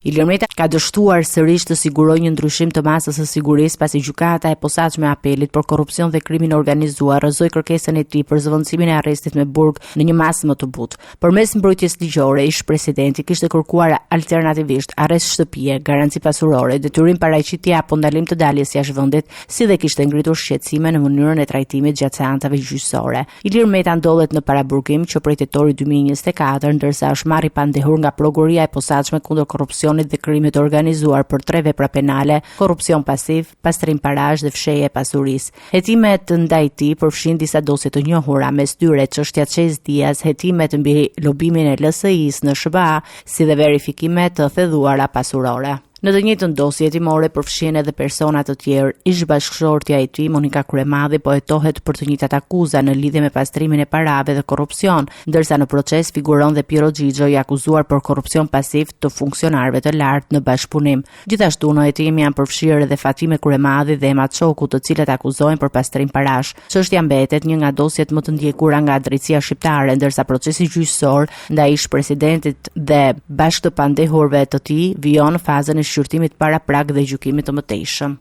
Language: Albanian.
Ilir Meta ka dështuar sërish të sigurojë një ndryshim të masës së sigurisë pasi gjykata e posaçme e apelit për korrupsion dhe krimin organizuar rrëzoi kërkesën e tij për zëvendësimin e arrestit me burg në një masë më të butë. Përmes mbrojtjes ligjore, ish-presidenti kishte kërkuar alternativisht arrest shtëpie, garanci pasurore, detyrim paraqitje apo ndalim të daljes jashtë vendit, si dhe kishte ngritur shqetësime në mënyrën e trajtimit gjatë seancave gjyqësore. Ilir Meta ndodhet në paraburgim që prej tetori 2024, ndërsa është marrë i pandehur nga prokuroria e posaçme kundër korrupsionit dhe krimit organizuar për 3 vepra penale, korrupsion pasiv, pastrim parash dhe fshehje e pasurisë. Hetimet ndaj tij përfshin disa dosje të njohura, mes tyre çështja Çez Diaz, hetimet mbi lobimin e LSI-s në SBA, si dhe verifikime të thedhuara pasurore. Në të njëjtën dosje hetimore përfshin edhe persona të tjerë. Ish-bashkëshortja e tij, Monika Kryemadhi, po hetohet për të njëjtat akuza në lidhje me pastrimin e parave dhe korrupsion, ndërsa në proces figuron dhe Piero Xhixho, i akuzuar për korrupsion pasiv të funksionarëve të lartë në bashkëpunim. Gjithashtu në hetim janë përfshirë edhe Fatime Kryemadhi dhe Ema Çoku, të cilët akuzohen për pastrim parash. Çështja mbetet një nga dosjet më të ndjekura nga drejtësia shqiptare, ndërsa procesi gjyqësor ndaj ish-presidentit dhe bashkë të pandehurve të tij vijon fazën e shqyrtimit para prag dhe gjykimit të mëtejshëm.